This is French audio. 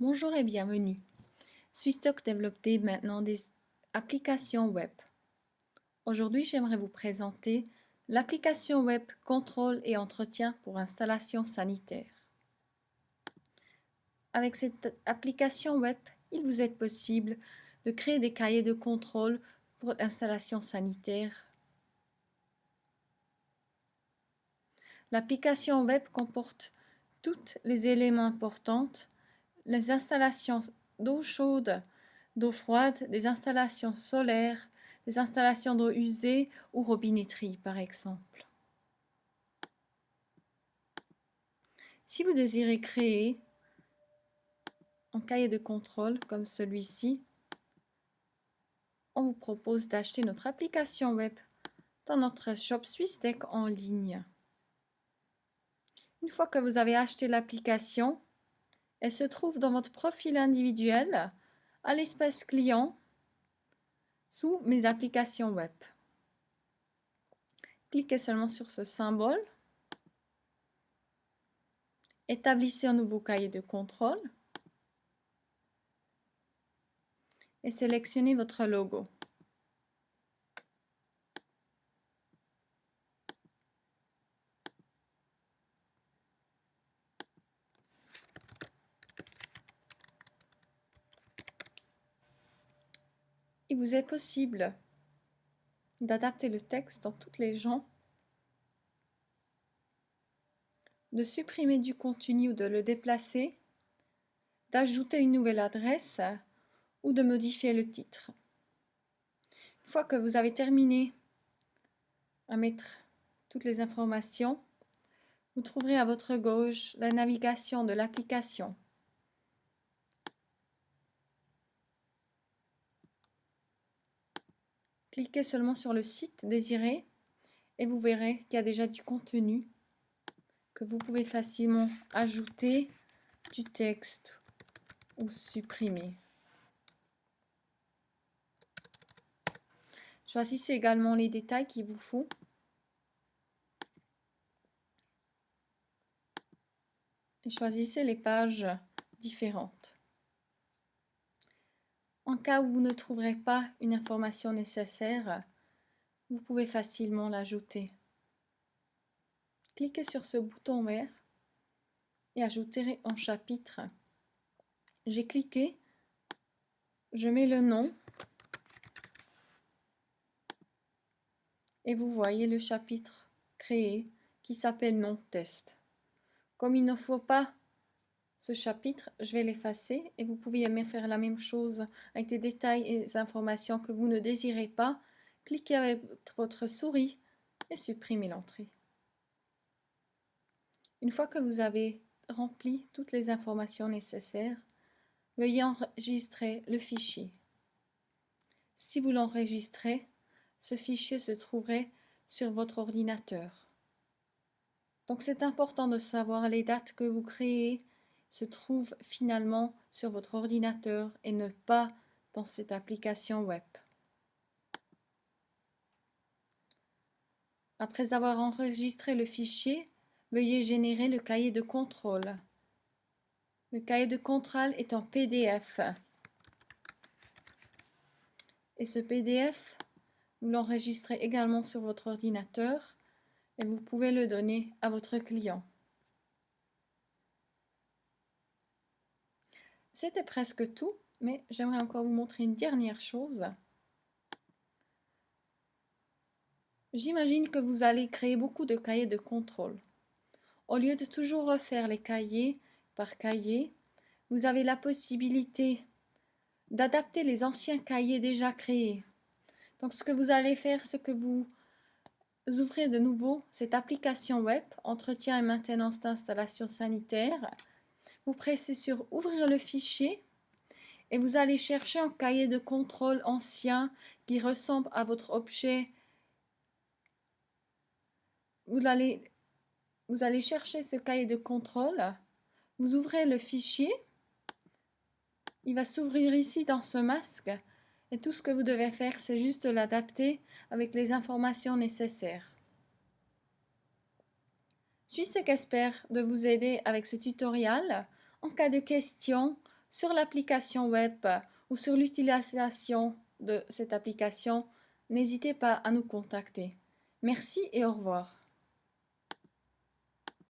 Bonjour et bienvenue. Swisstock développe maintenant des applications web. Aujourd'hui, j'aimerais vous présenter l'application web Contrôle et entretien pour installation sanitaire. Avec cette application web, il vous est possible de créer des cahiers de contrôle pour l'installation sanitaire. L'application web comporte tous les éléments importants, les installations d'eau chaude, d'eau froide, des installations solaires, des installations d'eau usée ou robinetterie par exemple. Si vous désirez créer un cahier de contrôle comme celui-ci, on vous propose d'acheter notre application web dans notre shop Swisstock en ligne. Une fois que vous avez acheté l'application, elle se trouve dans votre profil individuel à l'espace client sous mes applications web. Cliquez seulement sur ce symbole. Établissez un nouveau cahier de contrôle et sélectionnez votre logo. Il vous est possible d'adapter le texte dans tous les genres, de supprimer du contenu ou de le déplacer, d'ajouter une nouvelle adresse ou de modifier le titre. Une fois que vous avez terminé à mettre toutes les informations, vous trouverez à votre gauche la navigation de l'application. Cliquez seulement sur le site désiré et vous verrez qu'il y a déjà du contenu que vous pouvez facilement ajouter du texte ou supprimer. Choisissez également les détails qu'il vous faut. Et choisissez les pages différentes. En cas où vous ne trouverez pas une information nécessaire, vous pouvez facilement l'ajouter. Cliquez sur ce bouton vert et ajoutez un chapitre. J'ai cliqué, je mets le nom et vous voyez le chapitre créé qui s'appelle nom test. Comme il ne faut pas ce chapitre, je vais l'effacer et vous pouvez faire la même chose avec des détails et des informations que vous ne désirez pas. Cliquez avec votre souris et supprimez l'entrée. Une fois que vous avez rempli toutes les informations nécessaires, veuillez enregistrer le fichier. Si vous l'enregistrez, ce fichier se trouverait sur votre ordinateur. Donc c'est important de savoir les dates que vous créez se trouvent finalement sur votre ordinateur et ne pas dans cette application web. Après avoir enregistré le fichier, veuillez générer le cahier de contrôle. Le cahier de contrôle est en PDF. Et ce PDF, vous l'enregistrez également sur votre ordinateur et vous pouvez le donner à votre client. C'était presque tout, mais j'aimerais encore vous montrer une dernière chose. J'imagine que vous allez créer beaucoup de cahiers de contrôle. Au lieu de toujours refaire les cahiers par cahier, vous avez la possibilité d'adapter les anciens cahiers déjà créés. Donc ce que vous allez faire, c'est que vous ouvrez de nouveau cette application web, entretien et maintenance d'installation sanitaire. Vous pressez sur ouvrir le fichier et vous allez chercher un cahier de contrôle ancien qui ressemble à votre objet. Vous allez chercher ce cahier de contrôle, vous ouvrez le fichier, il va s'ouvrir ici dans ce masque et tout ce que vous devez faire, c'est juste de l'adapter avec les informations nécessaires. Swisstock espère de vous aider avec ce tutoriel. En cas de questions, sur l'application web ou sur l'utilisation de cette application, n'hésitez pas à nous contacter. Merci et au revoir.